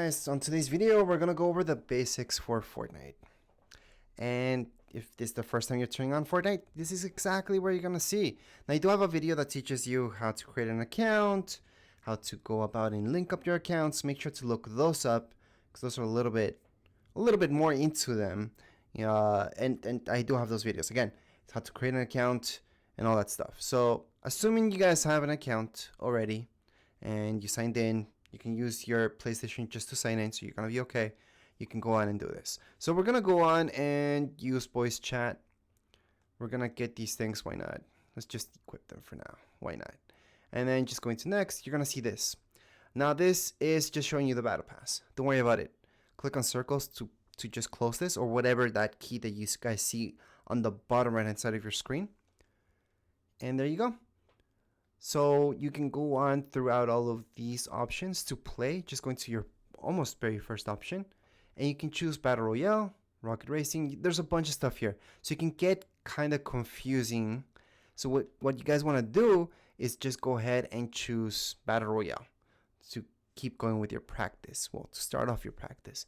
guys, on today's video we're gonna go over the basics for Fortnite. And if this is the first time you're turning on Fortnite, this is exactly where you're gonna see. Now I do have a video that teaches you how to create an account, how to go about and link up your accounts. Make sure to look those up because those are a little bit more into them. And I do have those videos. Again, it's how to create an account and all that stuff. So assuming you guys have an account already and you signed in, you can use your PlayStation just to sign in, so you're gonna be okay. You can go on and do this. So we're gonna go on and use voice chat. We're gonna get these things. Why not? Let's just equip them for now. Why not? And then just going to next, you're gonna see this. Now this is just showing you the battle pass. Don't worry about it. Click on circles to just close this, or whatever that key that you guys see on the bottom right hand side of your screen. And there you go. So you can go on throughout all of these options to play. Just going to your almost very first option, and you can choose Battle Royale, Rocket Racing. There's a bunch of stuff here, so you can get kind of confusing. So what you guys want to do is just go ahead and choose Battle Royale to keep going with your practice. Well, to start off your practice,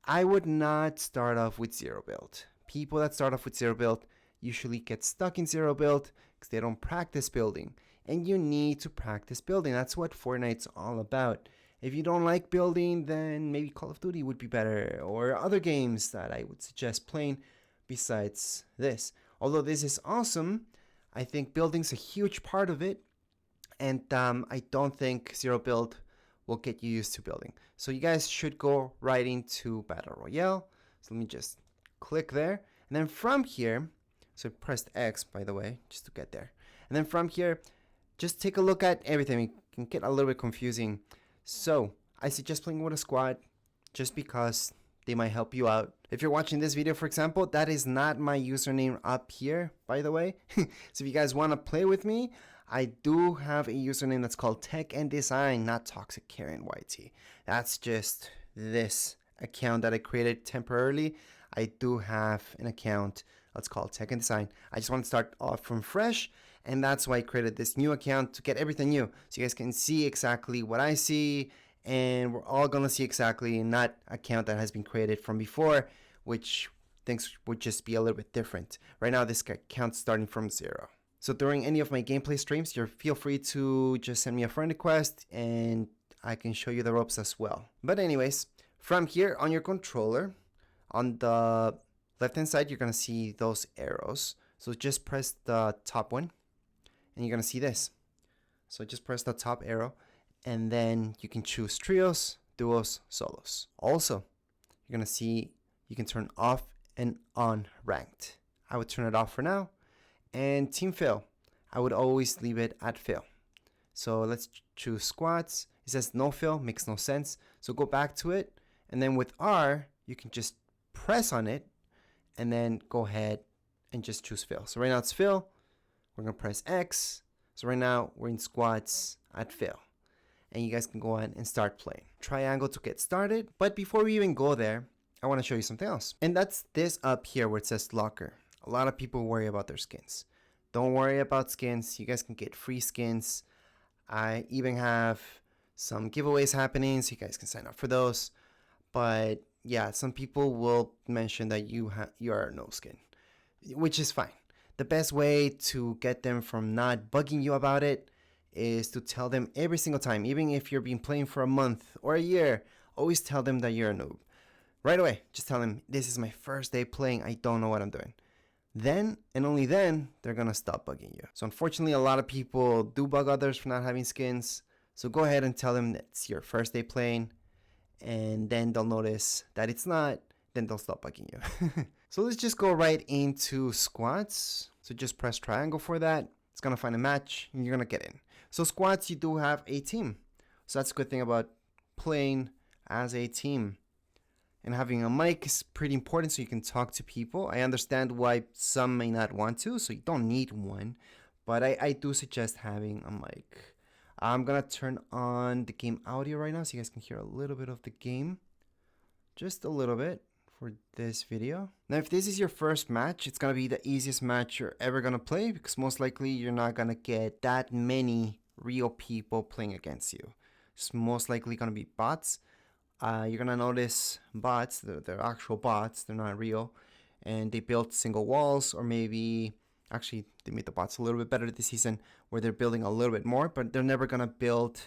I would not start off with zero build. People that start off with zero build usually get stuck in zero build because they don't practice building. And you need to practice building. That's what Fortnite's all about. If you don't like building, then maybe Call of Duty would be better, or other games that I would suggest playing besides this. Although this is awesome, I think building's a huge part of it, and I don't think zero build will get you used to building. So you guys should go right into Battle Royale. So let me just click there, and then from here, so I pressed X, by the way, just to get there. And then from here, just take a look at everything. It can get a little bit confusing. So I suggest playing with a squad just because they might help you out. If you're watching this video, for example, that is not my username up here, by the way. So if you guys want to play with me, I do have a username that's called Tech and Design, not Toxic Karen YT. That's just this account that I created temporarily. I do have an account that's called Tech and Design. I just want to start off from fresh, and that's why I created this new account, to get everything new, so you guys can see exactly what I see, and we're all gonna see exactly in that account that has been created from before, which things would just be a little bit different. Right now this account's starting from zero. So during any of my gameplay streams, you feel free to just send me a friend request and I can show you the ropes as well. But anyways, from here on your controller, on the left hand side, you're gonna see those arrows. So just press the top one and you're gonna see this. So just press the top arrow, and then you can choose trios, duos, solos. Also, you're gonna see you can turn off and on ranked. I would turn it off for now. And team fail, I would always leave it at fail. So let's choose squads. It says no fail, makes no sense. So go back to it, and then with R, you can just press on it and then go ahead and just choose fail. So right now it's fail. We're gonna press X. So right now we're in squads at fail, and you guys can go on and start playing. Triangle to get started. But before we even go there, I want to show you something else, and that's this up here where it says locker. A lot of people worry about their skins. Don't worry about skins. You guys can get free skins. I even have some giveaways happening, so you guys can sign up for those. But yeah, some people will mention that you are no skin, which is fine. The best way to get them from not bugging you about it is to tell them every single time, even if you've been playing for a month or a year, always tell them that you're a noob. Right away, just tell them, this is my first day playing, I don't know what I'm doing. Then, and only then, they're gonna stop bugging you. So unfortunately, a lot of people do bug others for not having skins. So go ahead and tell them that it's your first day playing, and then they'll notice that it's not, then they'll stop bugging you. So let's just go right into squads. So just press triangle for that. It's gonna find a match and you're gonna get in. So squads, you do have a team. So that's a good thing about playing as a team. And having a mic is pretty important so you can talk to people. I understand why some may not want to, so you don't need one. But I do suggest having a mic. I'm gonna turn on the game audio right now so you guys can hear a little bit of the game. Just a little bit for this video. Now if this is your first match, it's gonna be the easiest match you're ever gonna play, because most likely you're not gonna get that many real people playing against you. It's most likely gonna be bots. you're gonna notice bots. They're actual bots. They're not real, and they build single walls, or maybe actually they made the bots a little bit better this season, where they're building a little bit more, but they're never gonna build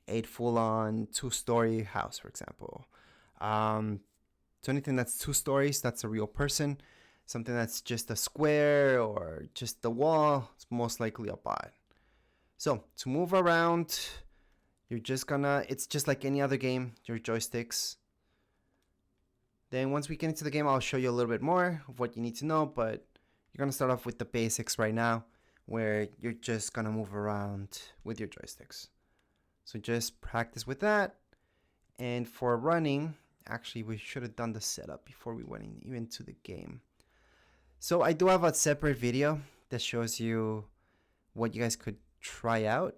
a full-on two-story house, for example. So anything that's 2 stories, that's a real person. Something that's just a square or just the wall, it's most likely a bot. So to move around, you're just gonna, it's just like any other game, your joysticks. Then once we get into the game, I'll show you a little bit more of what you need to know, but you're gonna start off with the basics right now, where you're just gonna move around with your joysticks. So just practice with that. And for running, actually we should have done the setup before we went even to the game. So I do have a separate video that shows you what you guys could try out.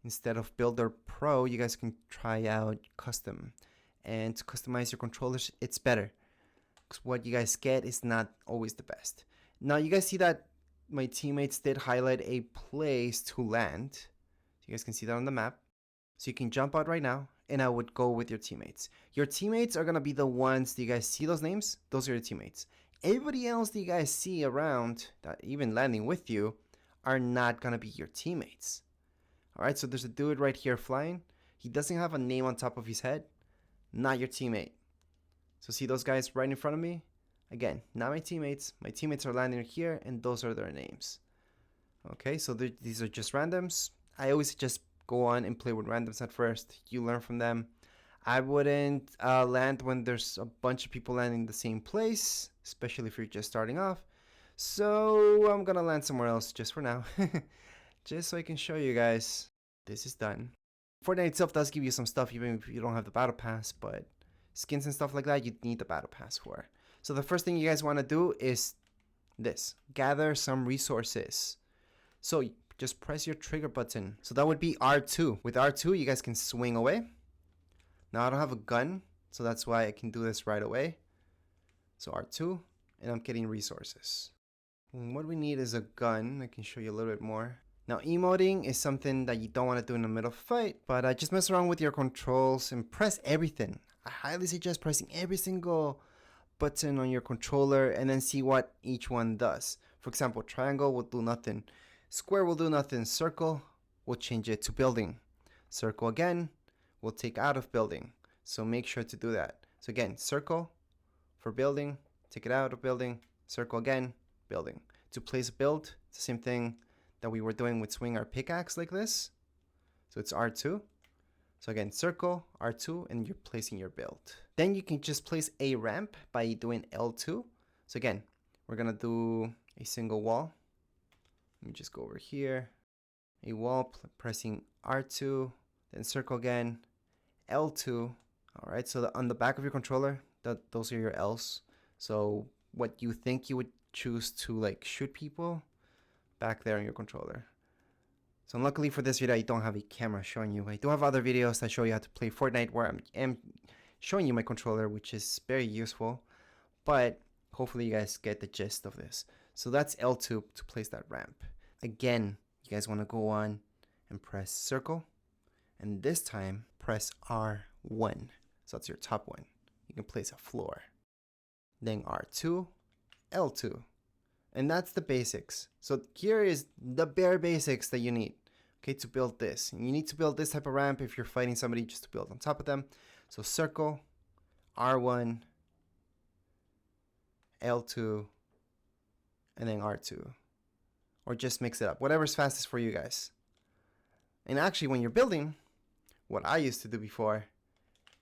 Instead of Builder Pro, you guys can try out Custom. And to customize your controllers, it's better, because what you guys get is not always the best. Now you guys see that my teammates did highlight a place to land. You guys can see that on the map. So you can jump out right now, and I would go with your teammates. Your teammates are gonna be the ones, do you guys see those names? Those are your teammates. Everybody else that you guys see around, that even landing with you, are not gonna be your teammates. Alright, so there's a dude right here flying. He doesn't have a name on top of his head. Not your teammate. So see those guys right in front of me? Again, not my teammates. My teammates are landing here, and those are their names. Okay, so these are just randoms. I always just go on and play with randoms at first. You learn from them. I wouldn't land when there's a bunch of people landing in the same place, especially if you're just starting off. So I'm gonna land somewhere else just for now. Just so I can show you guys this is done. Fortnite itself does give you some stuff even if you don't have the battle pass, but skins and stuff like that you need the battle pass for. So the first thing you guys want to do is this: gather some resources. So just press your trigger button. So that would be R2. With R2 you guys can swing away. Now I don't have a gun, so that's why I can do this right away. So R2, and I'm getting resources. And what we need is a gun. I can show you a little bit more. Now emoting is something that you don't want to do in the middle of a fight, but just mess around with your controls and press everything. I highly suggest pressing every single button on your controller and then see what each one does. For example, triangle will do nothing. Square will do nothing. Circle will change it to building. Circle again will take out of building. So make sure to do that. So again, circle for building, take it out of building, circle again, building. To place a build, it's the same thing that we were doing with swing our pickaxe like this. So it's R2. So again, circle, R2, and you're placing your build. Then you can just place a ramp by doing L2. So again, we're gonna do a single wall. Let me just go over here. A wall, pressing R2, then circle again, L2. All right, so on the back of your controller, those are your L's. So what you think you would choose to like shoot people, back there on your controller. So luckily for this video, I don't have a camera showing you. I do have other videos that show you how to play Fortnite where I'm showing you my controller, which is very useful. But hopefully you guys get the gist of this. So that's L2 to place that ramp. Again, you guys want to go on and press circle. And this time, press R1. So that's your top one. You can place a floor. Then R2, L2. And that's the basics. So here is the bare basics that you need, okay, to build this. And you need to build this type of ramp if you're fighting somebody, just to build on top of them. So circle, R1, L2, and then R2. Or just mix it up. Whatever's fastest for you guys. And actually, when you're building, what I used to do before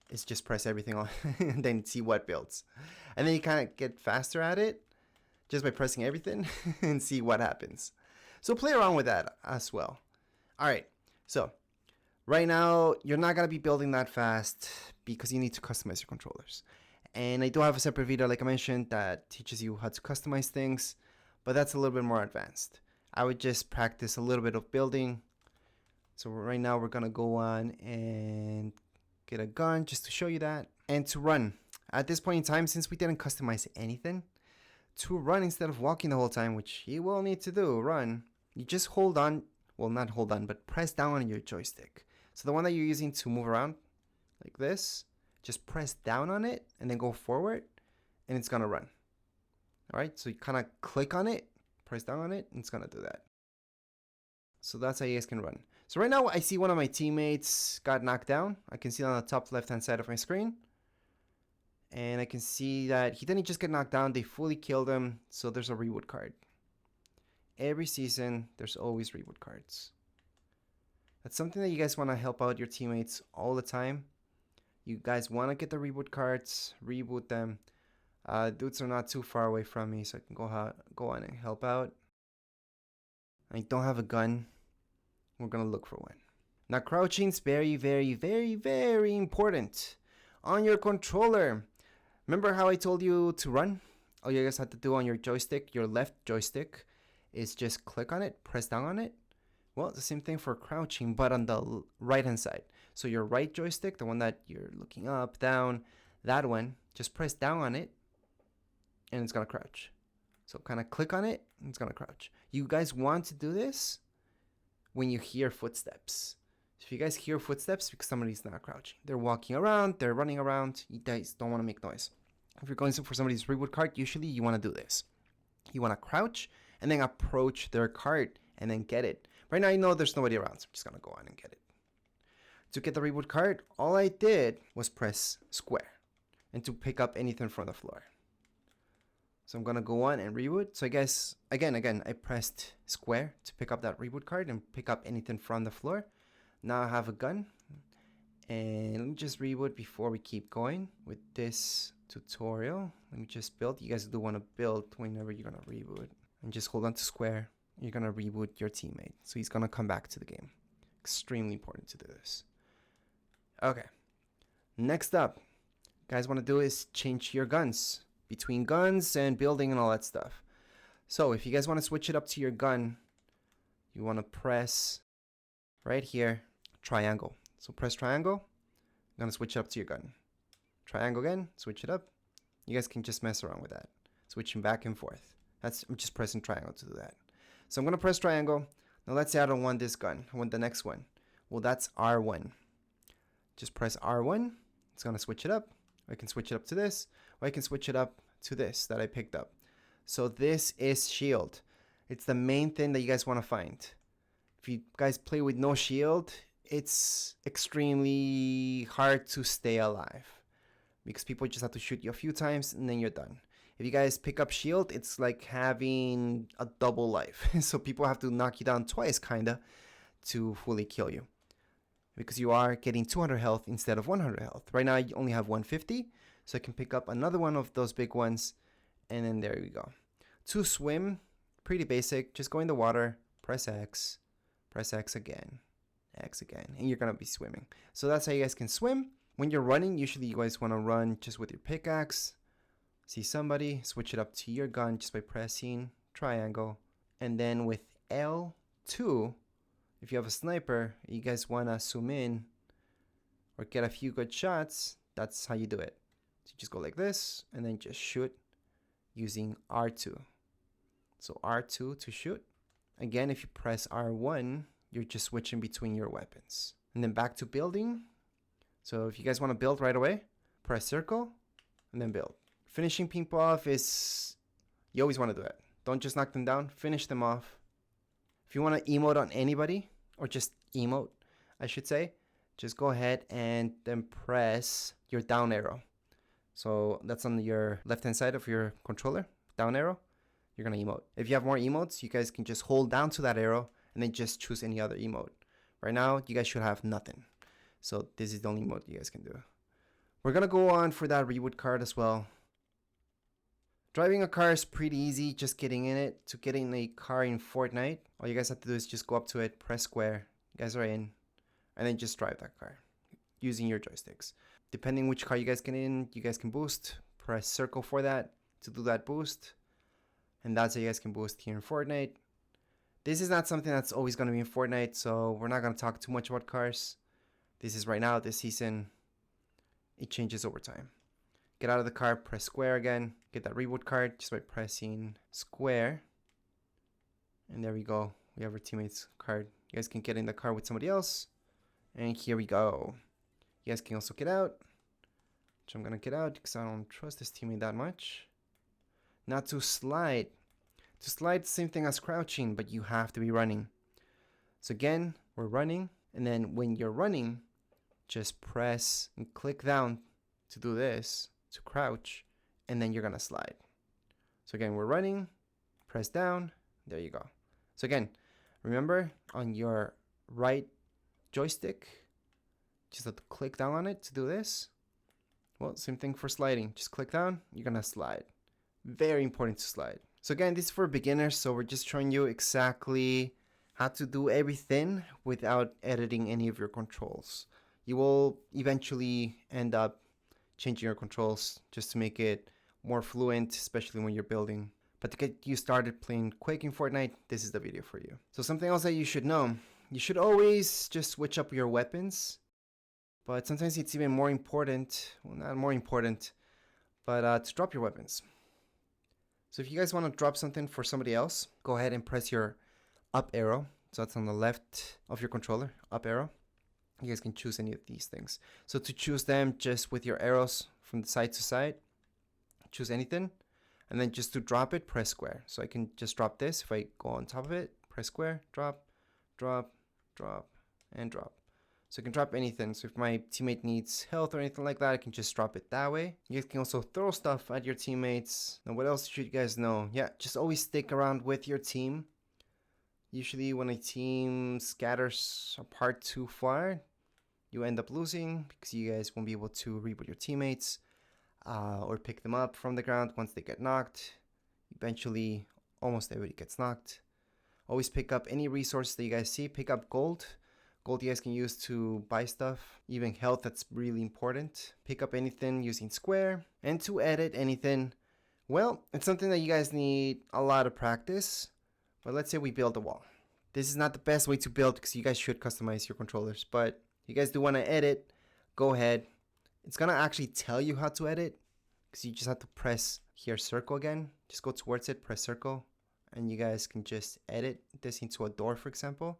is just press everything on and then see what builds. And then you kind of get faster at it just by pressing everything and see what happens. So play around with that as well. All right, so right now you're not gonna be building that fast because you need to customize your controllers. And I do have a separate video, like I mentioned, that teaches you how to customize things, but that's a little bit more advanced. I would just practice a little bit of building. So right now we're gonna go on and get a gun just to show you that. And to run. At this point in time, since we didn't customize anything, to run instead of walking the whole time, which you will need to do, run, you just hold on, well not hold on, but press down on your joystick. So the one that you're using to move around, like this, just press down on it and then go forward and it's gonna run. All right, so you kind of click on it, press down on it, and it's gonna do that. So that's how you guys can run. So right now I see one of my teammates got knocked down. I can see it on the top left-hand side of my screen. And I can see that he didn't just get knocked down, they fully killed him. So there's a reward card. Every season, there's always reward cards. That's something that you guys want to help out your teammates all the time. You guys want to get the reward cards, reboot them. Dudes are not too far away from me, so I can go on and help out. I don't have a gun. We're going to look for one. Now, crouching is very, very, very, very important on your controller. Remember how I told you to run? All you guys have to do on your joystick, your left joystick, is just click on it, press down on it. Well, it's the same thing for crouching, but on the right-hand side. So your right joystick, the one that you're looking up, down, that one, just press down on it, and it's going to crouch. So kind of click on it, and it's going to crouch. You guys want to do this when you hear footsteps. If you guys hear footsteps, because somebody's not crouching. They're walking around, they're running around, you guys don't want to make noise. If you're going for somebody's reward card, usually you want to do this. You want to crouch and then approach their card and then get it. Right now I know there's nobody around, so I'm just going to go on and get it. To get the reward card, all I did was press square and to pick up anything from the floor. So I'm going to go on and reboot. So I guess, again, I pressed square to pick up that reboot card and pick up anything from the floor. Now I have a gun. And let me just reboot before we keep going with this tutorial. Let me just build. You guys do want to build whenever you're going to reboot. And just hold on to square. You're going to reboot your teammate. So he's going to come back to the game. Extremely important to do this. Okay. Next up, guys want to do is change your guns. Between guns and building and all that stuff. So if you guys want to switch it up to your gun, you want to press right here, triangle. So press triangle. I'm going to switch it up to your gun. Triangle again, switch it up. You guys can just mess around with that. Switching back and forth. I'm just pressing triangle to do that. So I'm going to press triangle. Now let's say I don't want this gun. I want the next one. Well, that's R1. Just press R1. It's going to switch it up. I can switch it up to this, or I can switch it up to this that I picked up. So this is shield. It's the main thing that you guys want to find. If you guys play with no shield, it's extremely hard to stay alive because people just have to shoot you a few times and then you're done. If you guys pick up shield, it's like having a double life. So people have to knock you down twice, kinda, to fully kill you. Because you are getting 200 health instead of 100 health. Right now, you only have 150. So I can pick up another one of those big ones. And then there we go. To swim, pretty basic. Just go in the water, press X again, X again. And you're going to be swimming. So that's how you guys can swim. When you're running, usually you guys want to run just with your pickaxe. See somebody, switch it up to your gun just by pressing triangle. And then with L2, if you have a sniper, you guys want to zoom in or get a few good shots, that's how you do it. So you just go like this and then just shoot using R2. So R2 to shoot. Again, if you press R1, you're just switching between your weapons. And then back to building. So if you guys want to build right away, press circle and then build. Finishing people off is, you always want to do it. Don't just knock them down, finish them off. If you want to emote on anybody, or just emote, I should say, just go ahead and then press your down arrow. So that's on your left-hand side of your controller, down arrow. You're going to emote. If you have more emotes, you guys can just hold down to that arrow and then just choose any other emote. Right now, you guys should have nothing. So this is the only emote you guys can do. We're going to go on for that reward card as well. Driving a car is pretty easy, just getting in it. To get in a car in Fortnite, all you guys have to do is just go up to it, press square, you guys are in, and then just drive that car using your joysticks. Depending which car you guys get in, you guys can boost, press circle for that to do that boost, and that's how you guys can boost here in Fortnite. This is not something that's always going to be in Fortnite, so we're not going to talk too much about cars. This is right now, this season, it changes over time. Get out of the car, press square again. Get that reward card just by pressing square. And there we go. We have our teammate's card. You guys can get in the car with somebody else. And here we go. You guys can also get out. So I'm gonna get out because I don't trust this teammate that much. Now to slide. To slide, same thing as crouching, but you have to be running. So again, we're running, and then when you're running, just press and click down to do this, to crouch, and then you're gonna slide. So again, we're running, press down, there you go. So again, remember on your right joystick, just have to click down on it to do this. Well, same thing for sliding. Just click down, you're gonna slide. Very important to slide. So again, this is for beginners, so we're just showing you exactly how to do everything without editing any of your controls. You will eventually end up changing your controls just to make it more fluent, especially when you're building. But to get you started playing quick in Fortnite, this is the video for you. So something else that you should know, you should always just switch up your weapons. But sometimes it's even more important, well, not more important, but to drop your weapons. So if you guys want to drop something for somebody else, go ahead and press your up arrow. So that's on the left of your controller, up arrow. You guys can choose any of these things. So to choose them, just with your arrows from the side to side, choose anything. And then just to drop it, press square. So I can just drop this. If I go on top of it, press square, drop, drop, drop, and drop. So I can drop anything. So if my teammate needs health or anything like that, I can just drop it that way. You guys can also throw stuff at your teammates. Now what else should you guys know? Yeah, just always stick around with your team. Usually when a team scatters apart too far, you end up losing because you guys won't be able to reboot your teammates or pick them up from the ground once they get knocked. Eventually, almost everybody gets knocked. Always pick up any resources that you guys see. Pick up gold. Gold you guys can use to buy stuff. Even health, that's really important. Pick up anything using square. And to edit anything, well, it's something that you guys need a lot of practice. But let's say we build a wall. This is not the best way to build because you guys should customize your controllers. But if you guys do want to edit, go ahead. It's going to actually tell you how to edit because you just have to press here circle again. Just go towards it, press circle. And you guys can just edit this into a door, for example.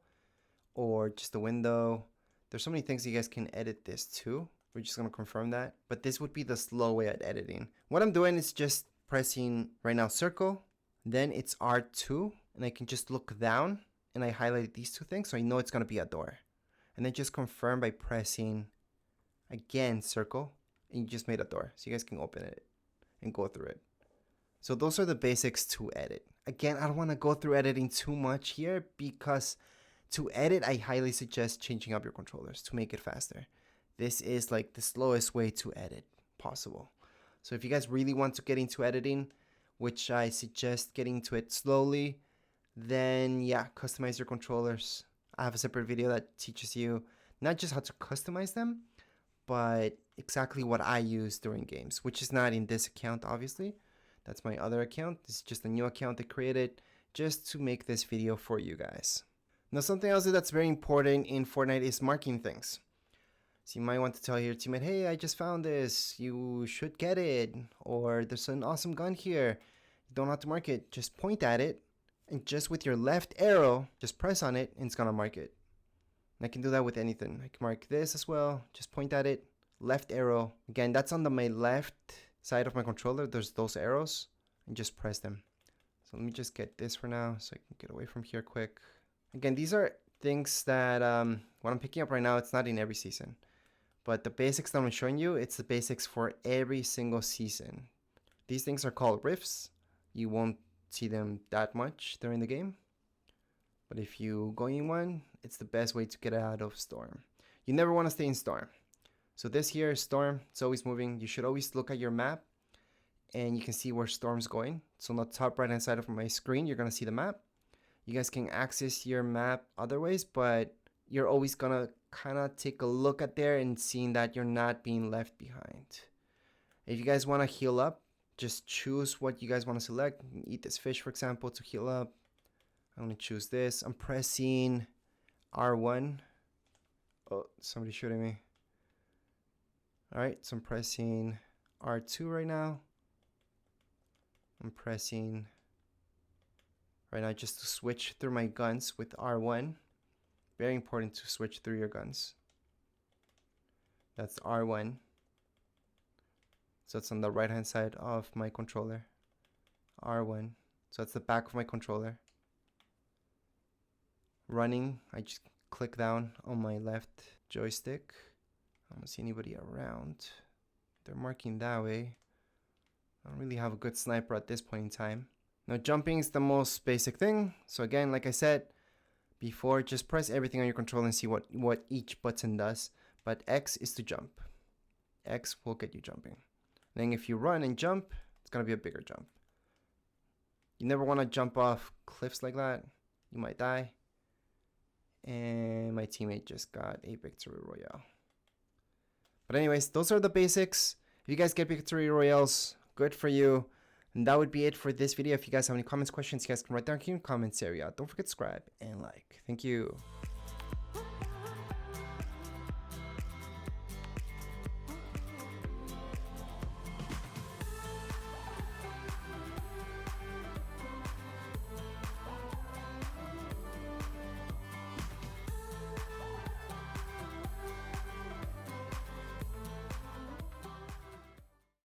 Or just a window. There's so many things you guys can edit this to. We're just going to confirm that. But this would be the slow way at editing. What I'm doing is just pressing right now circle. Then it's R2. And I can just look down. And I highlight these two things. So I know it's going to be a door. And then just confirm by pressing again circle. And you just made a door. So you guys can open it and go through it. So those are the basics to edit. Again, I don't want to go through editing too much here because to edit, I highly suggest changing up your controllers to make it faster. This is like the slowest way to edit possible. So if you guys really want to get into editing, which I suggest getting into it slowly, then yeah, customize your controllers. I have a separate video that teaches you not just how to customize them, but exactly what I use during games, which is not in this account, obviously. That's my other account. This is just a new account I created just to make this video for you guys. Now, something else that's very important in Fortnite is marking things. So you might want to tell your teammate, hey, I just found this. You should get it. Or there's an awesome gun here. You don't have to mark it. Just point at it. And just with your left arrow, just press on it and it's going to mark it. And I can do that with anything. I can mark this as well. Just point at it. Left arrow. Again, that's on my left side of my controller. There's those arrows. And just press them. So let me just get this for now so I can get away from here quick. Again, these are things that what I'm picking up right now, it's not in every season. But the basics that I'm showing you, it's the basics for every single season. These things are called rifts. You won't see them that much during the game. But if you go in one, it's the best way to get out of storm. You never want to stay in storm. So this here is storm. It's always moving. You should always look at your map and you can see where storm's going. So on the top right hand side of my screen, you're going to see the map. You guys can access your map other ways, but you're always going to kind of take a look at there and seeing that you're not being left behind. If you guys want to heal up, just choose what you guys want to select. Eat this fish, for example, to heal up. I'm going to choose this. I'm pressing R1. Oh, somebody's shooting me. All right, so I'm pressing R2 right now. I'm pressing right now just to switch through my guns with R1. Very important to switch through your guns. That's R1. So it's on the right hand side of my controller. R1. So that's the back of my controller. Running, I just click down on my left joystick. I don't see anybody around. They're marking that way. I don't really have a good sniper at this point in time. Now jumping is the most basic thing. So again, like I said before, just press everything on your controller and see what each button does. But X is to jump. X will get you jumping. Then if you run and jump, it's gonna be a bigger jump. You never want to jump off cliffs like that. You might die. And my teammate just got a victory royale. But anyways, those are the basics. If you guys get victory royales, good for you. And that would be it for this video. If you guys have any comments, questions, you guys can write down in the comments area. Don't forget to subscribe and like. Thank you.